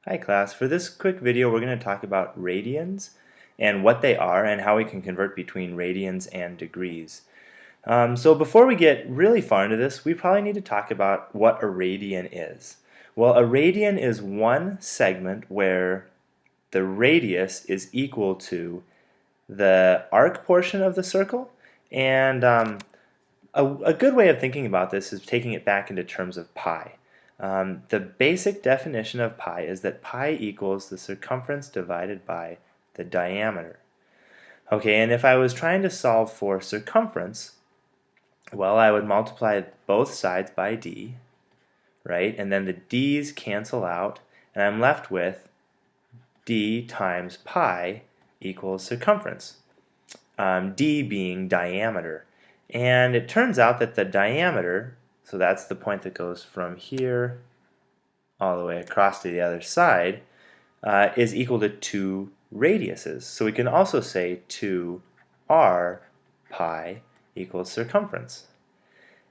Hi class, for this quick video we're going to talk about radians and what they are and how we can convert between radians and degrees. So before we get really far into this, we probably need to talk about what a radian is. Well, a radian is one segment where the radius is equal to the arc portion of the circle, and a good way of thinking about this is taking it back into terms of pi. The basic definition of pi is that pi equals the circumference divided by the diameter. Okay, and if I was trying to solve for circumference, well, I would multiply both sides by d, right? And then the d's cancel out, and I'm left with d times pi equals circumference, d being diameter. And it turns out that the diameter, so that's the point that goes from here all the way across to the other side, is equal to 2 radiuses. So we can also say 2r pi equals circumference.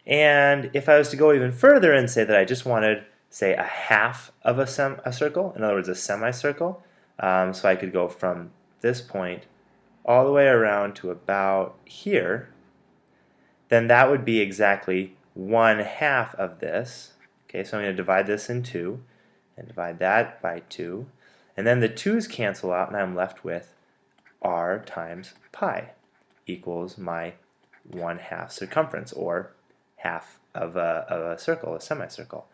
And if I was to go even further and say that I just wanted, say, a half of a circle, in other words, a semicircle, so I could go from this point all the way around to about here, then that would be exactly 1/2 of this. Okay, so I'm going to divide this in 2 and divide that by 2. And then the 2's cancel out and I'm left with r times pi equals my 1/2 circumference, or half of a circle, a semicircle.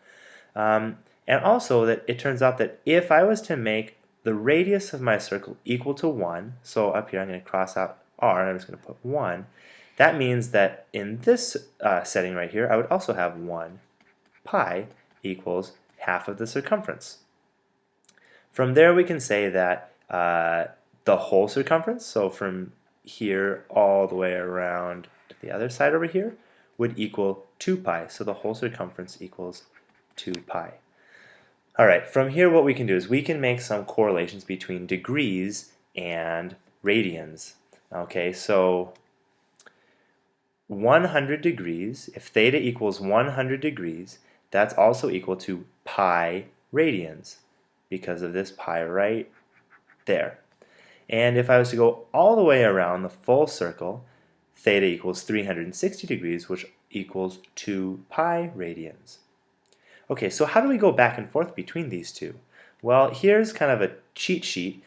And also that it turns out that if I was to make the radius of my circle equal to 1, so up here I'm going to cross out r and I'm just going to put 1, that means that in this setting right here I would also have 1 pi equals half of the circumference. From there we can say that the whole circumference, so from here all the way around to the other side over here, would equal 2 pi. So the whole circumference equals 2 pi. Alright, from here what we can do is we can make some correlations between degrees and radians. Okay, so 100 degrees, if theta equals 100 degrees, that's also equal to pi radians because of this pi right there. And if I was to go all the way around the full circle, theta equals 360 degrees, which equals 2 pi radians. Okay, so how do we go back and forth between these two? Well, here's kind of a cheat sheet.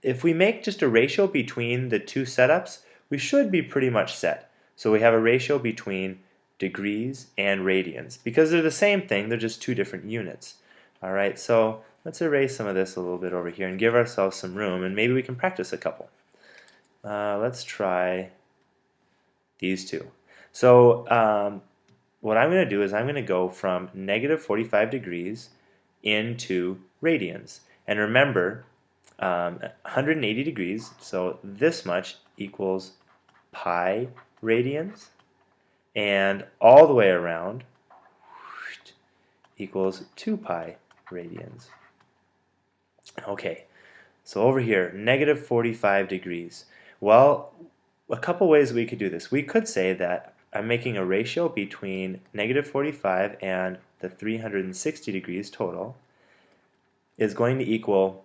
If we make just a ratio between the two setups, we should be pretty much set. So we have a ratio between degrees and radians. Because they're the same thing, they're just two different units. Alright, so let's erase some of this a little bit over here and give ourselves some room, and maybe we can practice a couple. Let's try these two. So what I'm going to do is I'm going to go from negative 45 degrees into radians. And remember, 180 degrees, so this much equals pi radians, and all the way around equals 2 pi radians. Okay, so over here, negative 45 degrees. Well, a couple ways we could do this. We could say that I'm making a ratio between negative 45 and the 360 degrees total is going to equal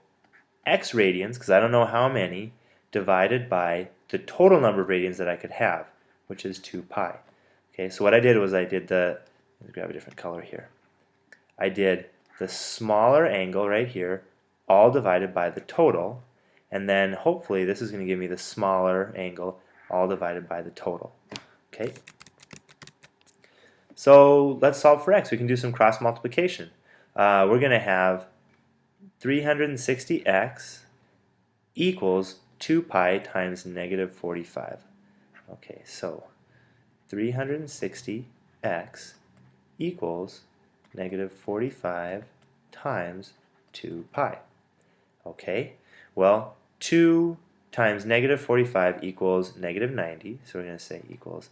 x radians, because I don't know how many, divided by the total number of radians that I could have, which is 2 pi. Okay, so what I did was let's grab a different color here. I did the smaller angle right here, all divided by the total, and then hopefully this is going to give me the smaller angle, all divided by the total. Okay. So let's solve for x. We can do some cross multiplication. We're going to have 360x equals 2 pi times negative 45. Okay, so 360x equals negative 45 times 2 pi. Okay, well, 2 times negative 45 equals negative 90, so we're going to say equals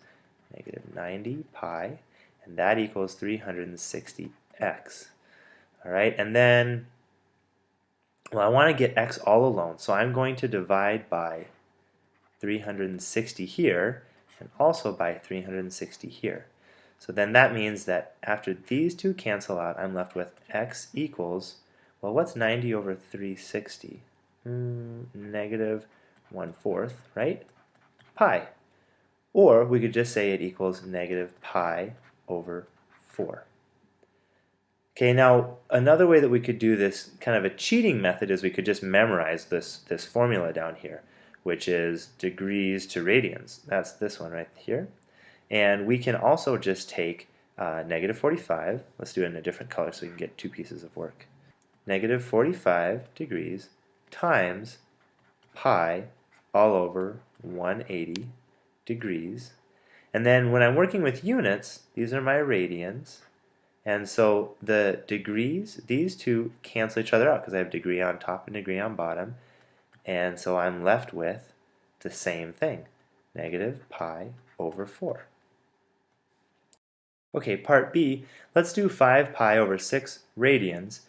negative 90 pi, and that equals 360x. Alright, and then, well, I want to get x all alone, so I'm going to divide by 360 here, and also by 360 here. So then that means that after these two cancel out, I'm left with x equals, Well, what's 90 over 360? Negative 1/4, right? Pi. Or we could just say it equals negative pi over 4. Okay, now another way that we could do this, kind of a cheating method, is we could just memorize this formula down here, which is degrees to radians. That's this one right here. And we can also just take negative 45. Let's do it in a different color so we can get two pieces of work. Negative 45 degrees times pi all over 180 degrees. And then when I'm working with units, these are my radians. And so the degrees, these two cancel each other out because I have degree on top and degree on bottom. And so I'm left with the same thing, negative pi over 4. Okay, part B, let's do 5 pi over 6 radians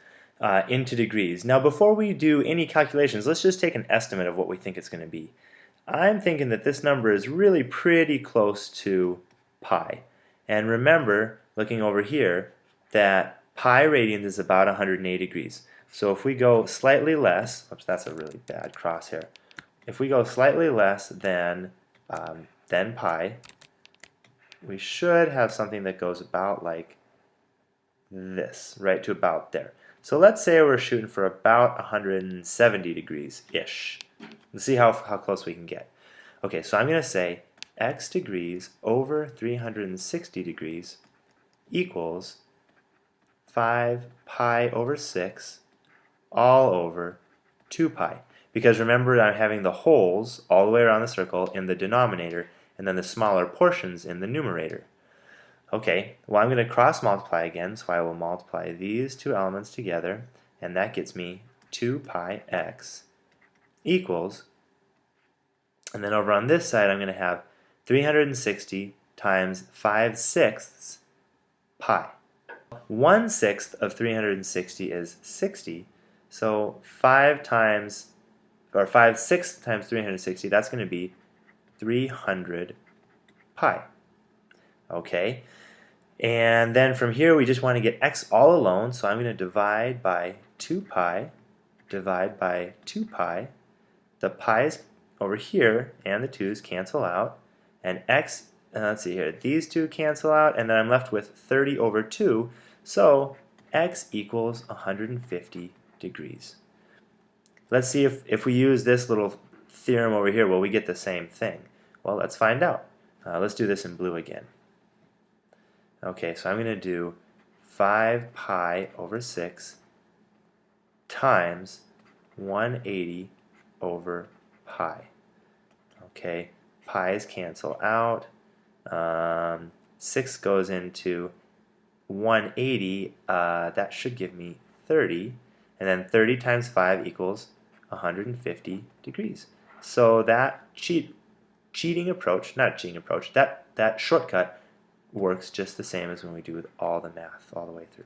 into degrees. Now before we do any calculations, let's just take an estimate of what we think it's going to be. I'm thinking that this number is really pretty close to pi. And remember, looking over here, that pi radians is about 180 degrees. So if we go slightly less, oops, that's a really bad crosshair. If we go slightly less than pi, we should have something that goes about like this, right to about there. So let's say we're shooting for about 170 degrees-ish. Let's see how close we can get. Okay, so I'm going to say x degrees over 360 degrees equals 5 pi over 6 all over 2 pi. Because remember, I'm having the wholes all the way around the circle in the denominator and then the smaller portions in the numerator. Okay, well I'm going to cross multiply again, so I will multiply these two elements together, and that gets me 2 pi x equals, and then over on this side I'm going to have 360 times 5/6 pi. 1/6 of 360 is 60, so 5/6 times 360, that's going to be 300 pi. Okay, and then from here we just want to get x all alone, so I'm going to divide by 2 pi, divide by 2 pi. The pi's over here and the 2's cancel out, and x, let's see here, these two cancel out, and then I'm left with 30 over 2, so x equals 150 degrees. Let's see if we use this little theorem over here, will we get the same thing? Well, let's find out. Let's do this in blue again. Okay, so I'm going to do 5 pi over 6 times 180 over pi. Okay, pi's cancel out. 6 goes into 180. That should give me 30. And then 30 times 5 equals 150 degrees. So that cheating approach, not cheating approach, that shortcut works just the same as when we do with all the math all the way through.